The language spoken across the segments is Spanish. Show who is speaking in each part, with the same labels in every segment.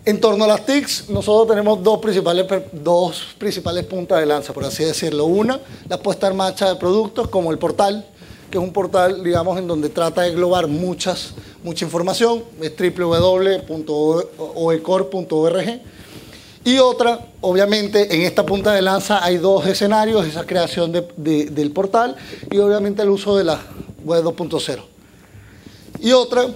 Speaker 1: En torno a las TICs, nosotros tenemos dos principales puntas de lanza, por así decirlo. Una, la puesta en marcha de productos, como el portal, que es un portal, digamos, en donde trata de englobar mucha información, es www.oecor.org. Y otra, obviamente, en esta punta de lanza hay dos escenarios, esa creación del portal y obviamente el uso de la web 2.0. Y otra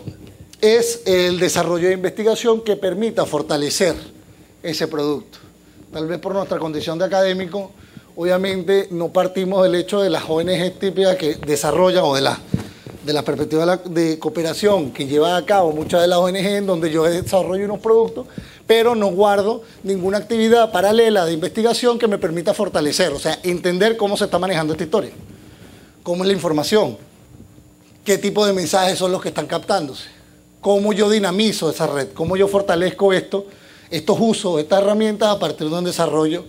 Speaker 1: es el desarrollo de investigación que permita fortalecer ese producto. Tal vez por nuestra condición de académico, obviamente no partimos del hecho de las ONG típicas que desarrollan o de la perspectiva de cooperación que lleva a cabo muchas de las ONG en donde yo desarrollo unos productos, pero no guardo ninguna actividad paralela de investigación que me permita fortalecer, o sea, entender cómo se está manejando esta historia, cómo es la información, qué tipo de mensajes son los que están captándose, cómo yo dinamizo esa red, cómo yo fortalezco estos usos, estas herramientas a partir de un desarrollo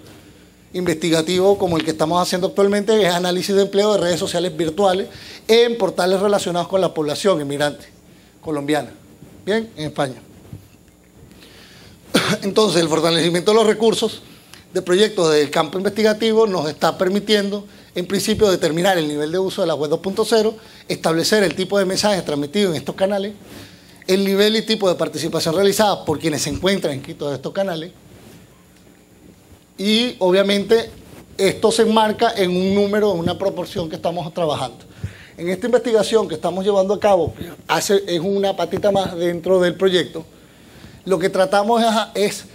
Speaker 1: investigativo como el que estamos haciendo actualmente, que es análisis de empleo de redes sociales virtuales en portales relacionados con la población inmigrante colombiana, bien, en España. Entonces, el fortalecimiento de los recursos de proyectos del campo investigativo nos está permitiendo, en principio, determinar el nivel de uso de la web 2.0, establecer el tipo de mensajes transmitidos en estos canales, el nivel y tipo de participación realizada por quienes se encuentran en todos estos canales, y obviamente esto se enmarca en un número, en una proporción que estamos trabajando. En esta investigación que estamos llevando a cabo, es una patita más dentro del proyecto, lo que tratamos es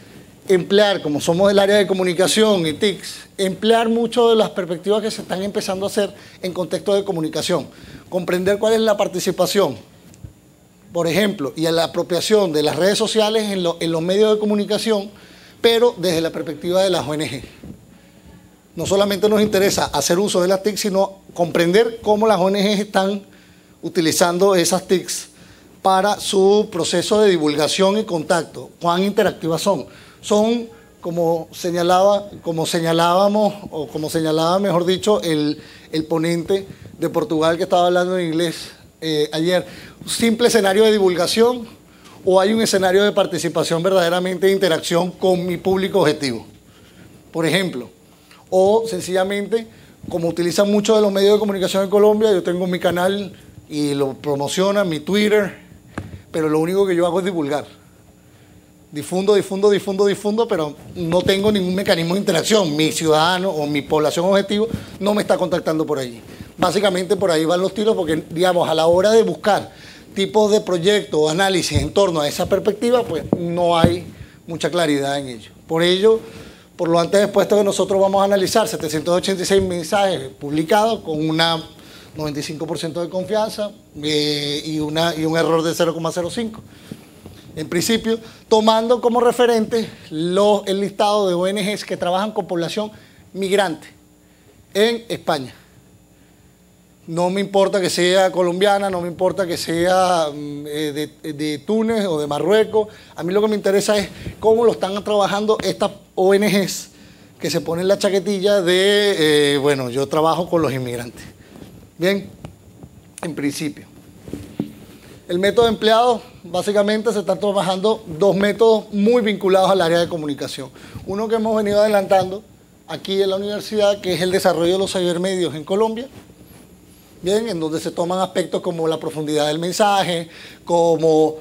Speaker 1: emplear, como somos del área de comunicación y TICs, emplear mucho de las perspectivas que se están empezando a hacer en contexto de comunicación, comprender cuál es la participación, por ejemplo, y la apropiación de las redes sociales en los medios de comunicación, pero desde la perspectiva de las ONG. No solamente nos interesa hacer uso de las TICs, sino comprender cómo las ONG están utilizando esas TICs para su proceso de divulgación y contacto. ¿Cuán interactivas son? Son, como señalaba, mejor dicho, el ponente de Portugal que estaba hablando en inglés ayer, un simple escenario de divulgación o hay un escenario de participación verdaderamente de interacción con mi público objetivo, por ejemplo, o sencillamente, como utilizan muchos de los medios de comunicación en Colombia, yo tengo mi canal y lo promocionan, mi Twitter, pero lo único que yo hago es divulgar. Difundo, pero no tengo ningún mecanismo de interacción. Mi ciudadano o mi población objetivo no me está contactando por allí. Básicamente por ahí van los tiros porque, digamos, a la hora de buscar tipos de proyectos o análisis en torno a esa perspectiva, pues no hay mucha claridad en ello. Por ello, por lo antes expuesto que nosotros vamos a analizar 786 mensajes publicados con una 95% de confianza y un error de 0,05. En principio, tomando como referente el listado de ONGs que trabajan con población migrante en España. No me importa que sea colombiana, no me importa que sea de Túnez o de Marruecos. A mí lo que me interesa es cómo lo están trabajando estas ONGs que se ponen la chaquetilla de, bueno, yo trabajo con los inmigrantes. Bien, en principio. El método empleado, básicamente se están trabajando dos métodos muy vinculados al área de comunicación. Uno que hemos venido adelantando aquí en la universidad, que es el desarrollo de los cibermedios en Colombia. Bien, en donde se toman aspectos como la profundidad del mensaje, como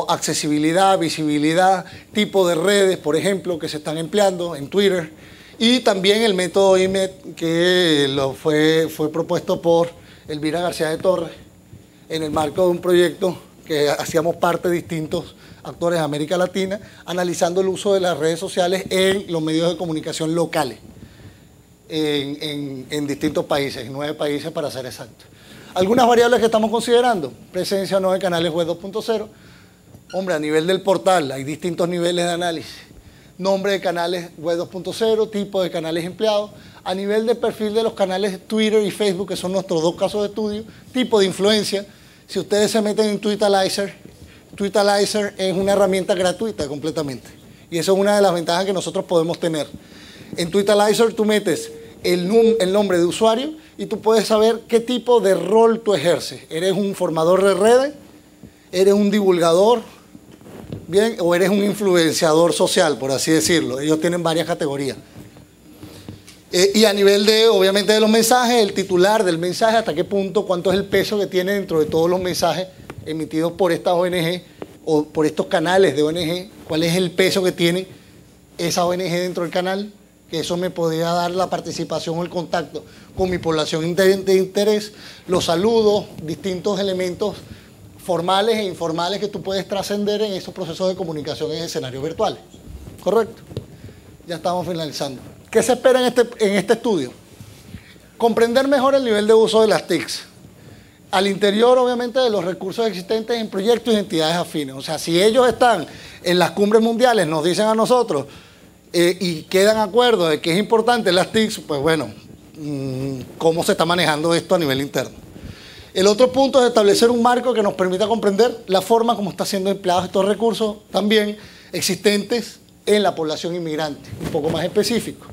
Speaker 1: accesibilidad, visibilidad, tipo de redes, por ejemplo, que se están empleando en Twitter. Y también el método IMET, que fue propuesto por Elvira García de Torres, en el marco de un proyecto que hacíamos parte de distintos actores de América Latina, analizando el uso de las redes sociales en los medios de comunicación locales, en distintos países, en 9 países para ser exactos. Algunas variables que estamos considerando: presencia o no de canales web 2.0. Hombre, a nivel del portal hay distintos niveles de análisis. Nombre de canales web 2.0, tipo de canales empleados. A nivel de perfil de los canales Twitter y Facebook, que son nuestros dos casos de estudio, tipo de influencia. Si ustedes se meten en Tweetalizer, Tweetalizer es una herramienta gratuita completamente. Y eso es una de las ventajas que nosotros podemos tener. En Tweetalizer tú metes el nombre de usuario y tú puedes saber qué tipo de rol tú ejerces. ¿Eres un formador de redes? ¿Eres un divulgador? bien, o eres un influenciador social, por así decirlo. Ellos tienen varias categorías. Y a nivel de, obviamente, de los mensajes, el titular del mensaje, hasta qué punto, cuánto es el peso que tiene dentro de todos los mensajes emitidos por estas ONG o por estos canales de ONG, cuál es el peso que tiene esa ONG dentro del canal, que eso me podría dar la participación o el contacto con mi población de interés, los saludos, distintos elementos formales e informales que tú puedes trascender en esos procesos de comunicación en escenarios virtuales. ¿Correcto? Ya estamos finalizando. ¿Qué se espera en este estudio? Comprender mejor el nivel de uso de las TICs. Al interior, obviamente, de los recursos existentes en proyectos y entidades afines. O sea, si ellos están en las cumbres mundiales, nos dicen a nosotros, y quedan de acuerdo de que es importante las TICs, pues bueno, ¿cómo se está manejando esto a nivel interno? El otro punto es establecer un marco que nos permita comprender la forma como están siendo empleados estos recursos también existentes en la población inmigrante, un poco más específico.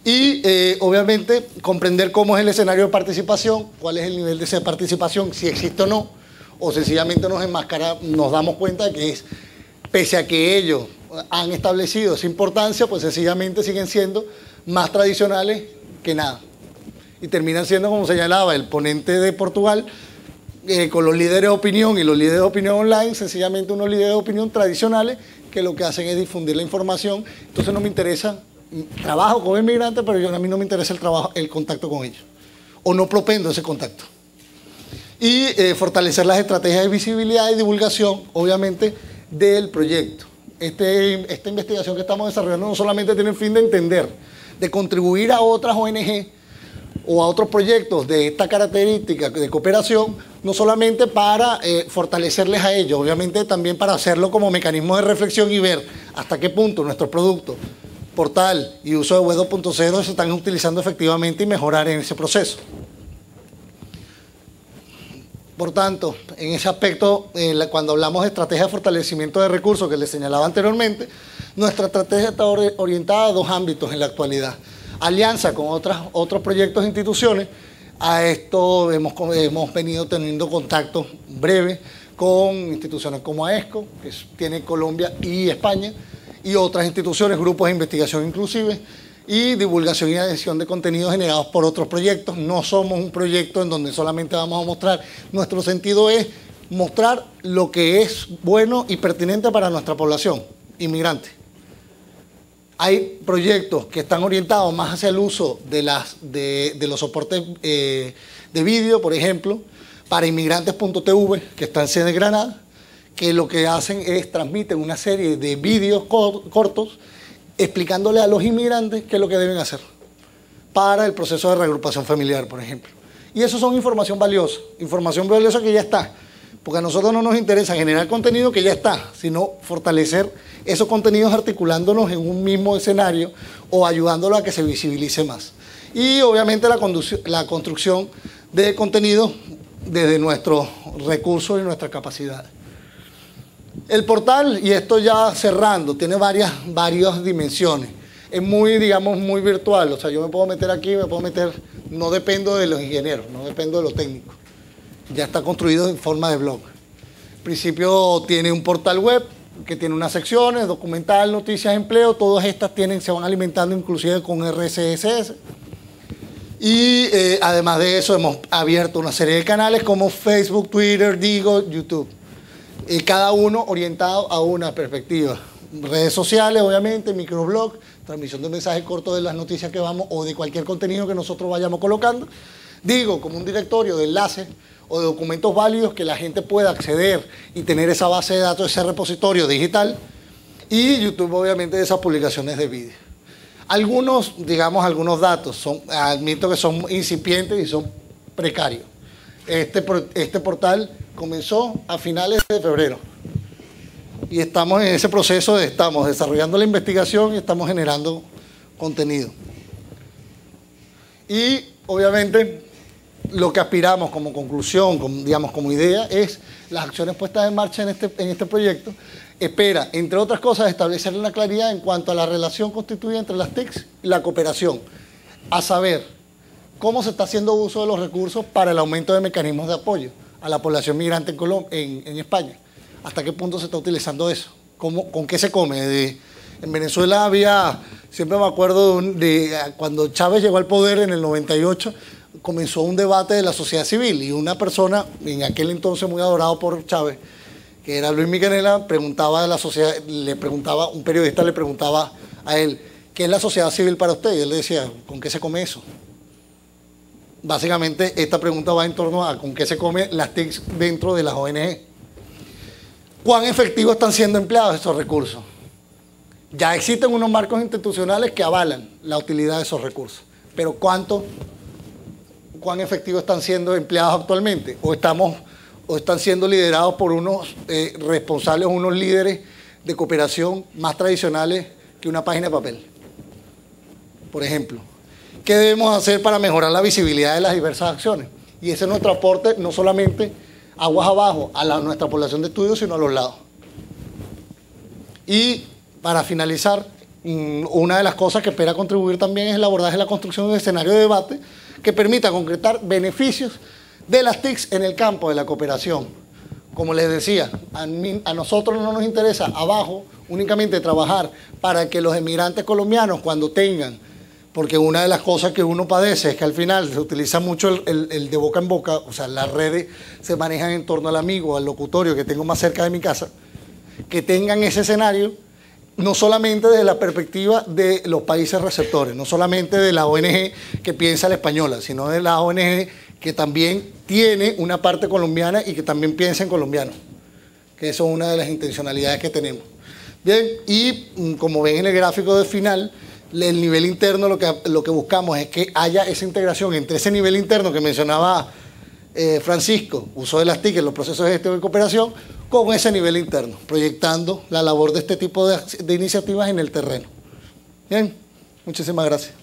Speaker 1: Y obviamente comprender cómo es el escenario de participación, cuál es el nivel de esa participación, si existe o sencillamente nos damos cuenta de que es, pese a que ellos han establecido esa importancia, pues sencillamente siguen siendo más tradicionales que nada. Y terminan siendo, como señalaba el ponente de Portugal, con los líderes de opinión y los líderes de opinión online, sencillamente unos líderes de opinión tradicionales que lo que hacen es difundir la información. Entonces no me interesa, trabajo con inmigrantes, pero a mí no me interesa el contacto con ellos. O no propendo ese contacto. Y fortalecer las estrategias de visibilidad y divulgación, obviamente, del proyecto. Esta investigación que estamos desarrollando no solamente tiene el fin de entender, de contribuir a otras ONG o a otros proyectos de esta característica de cooperación, no solamente para fortalecerles a ellos, obviamente también para hacerlo como mecanismo de reflexión y ver hasta qué punto nuestros productos, portal y uso de web 2.0 se están utilizando efectivamente y mejorar en ese proceso. Por tanto, en ese aspecto, cuando hablamos de estrategia de fortalecimiento de recursos que les señalaba anteriormente, nuestra estrategia está orientada a dos ámbitos en la actualidad. Alianza con otros proyectos e instituciones. A esto hemos venido teniendo contactos breves con instituciones como AESCO, que tiene Colombia y España, y otras instituciones, grupos de investigación inclusive, y divulgación y adición de contenidos generados por otros proyectos. No somos un proyecto en donde solamente vamos a mostrar. Nuestro sentido es mostrar lo que es bueno y pertinente para nuestra población inmigrante. Hay proyectos que están orientados más hacia el uso de los soportes de vídeo, por ejemplo, para inmigrantes.tv, que está en sede de Granada, que lo que hacen es transmiten una serie de vídeos cortos explicándole a los inmigrantes qué es lo que deben hacer para el proceso de reagrupación familiar, por ejemplo. Y eso son información valiosa que ya está, porque a nosotros no nos interesa generar contenido que ya está, sino fortalecer esos contenidos articulándonos en un mismo escenario o ayudándolo a que se visibilice más. Y obviamente la construcción de contenido desde nuestros recursos y nuestras capacidades. El portal, y esto ya cerrando, tiene varias dimensiones. Es muy, digamos, muy virtual. O sea, yo me puedo meter aquí, no dependo de los ingenieros, no dependo de lo técnico. Ya está construido en forma de blog. En principio tiene un portal web que tiene unas secciones, documental, noticias, empleo. Todas estas se van alimentando inclusive con RSS. Y además de eso hemos abierto una serie de canales como Facebook, Twitter, Digo, YouTube. Cada uno orientado a una perspectiva. Redes sociales, obviamente, microblog, transmisión de mensajes cortos de las noticias que vamos o de cualquier contenido que nosotros vayamos colocando. Digo, como un directorio de enlaces o de documentos válidos que la gente pueda acceder y tener esa base de datos, ese repositorio digital. Y YouTube, obviamente, de esas publicaciones de vídeo. Algunos datos, admito que son incipientes y son precarios. Este portal comenzó a finales de febrero y estamos en ese proceso estamos desarrollando la investigación y estamos generando contenido. Y obviamente lo que aspiramos como conclusión, como idea, es las acciones puestas en marcha en este proyecto. Espera, entre otras cosas, establecer una claridad en cuanto a la relación constituida entre las TICs y la cooperación, a saber, cómo se está haciendo uso de los recursos para el aumento de mecanismos de apoyo a la población migrante en España. ¿Hasta qué punto se está utilizando eso? ¿Con qué se come? En Venezuela había, siempre me acuerdo cuando Chávez llegó al poder en el 98, comenzó un debate de la sociedad civil y una persona, en aquel entonces muy adorado por Chávez, que era Luis Miquenela, preguntaba de la sociedad, un periodista le preguntaba a él, ¿qué es la sociedad civil para usted? Y él le decía, ¿con qué se come eso? Básicamente esta pregunta va en torno a con qué se come las TIC dentro de las ONG. ¿Cuán efectivos están siendo empleados esos recursos? Ya existen unos marcos institucionales que avalan la utilidad de esos recursos, pero ¿cuán efectivos están siendo empleados actualmente? ¿O están siendo liderados por unos responsables, unos líderes de cooperación más tradicionales que una página de papel? Por ejemplo, ¿qué debemos hacer para mejorar la visibilidad de las diversas acciones? Y ese es nuestro aporte, no solamente aguas abajo a nuestra población de estudio, sino a los lados. Y para finalizar, una de las cosas que espera contribuir también es el abordaje de la construcción de un escenario de debate que permita concretar beneficios de las TICs en el campo de la cooperación. Como les decía, a nosotros no nos interesa abajo únicamente trabajar para que los emigrantes colombianos cuando tengan, porque una de las cosas que uno padece es que al final se utiliza mucho el de boca en boca, o sea, las redes se manejan en torno al amigo, al locutorio que tengo más cerca de mi casa, que tengan ese escenario no solamente desde la perspectiva de los países receptores, no solamente de la ONG que piensa la española, sino de la ONG que también tiene una parte colombiana y que también piensa en colombianos, que eso es una de las intencionalidades que tenemos. Bien, y como ven en el gráfico de final, el nivel interno lo que buscamos es que haya esa integración entre ese nivel interno que mencionaba Francisco, uso de las TIC en los procesos de gestión y cooperación, con ese nivel interno, proyectando la labor de este tipo de iniciativas en el terreno. Bien, muchísimas gracias.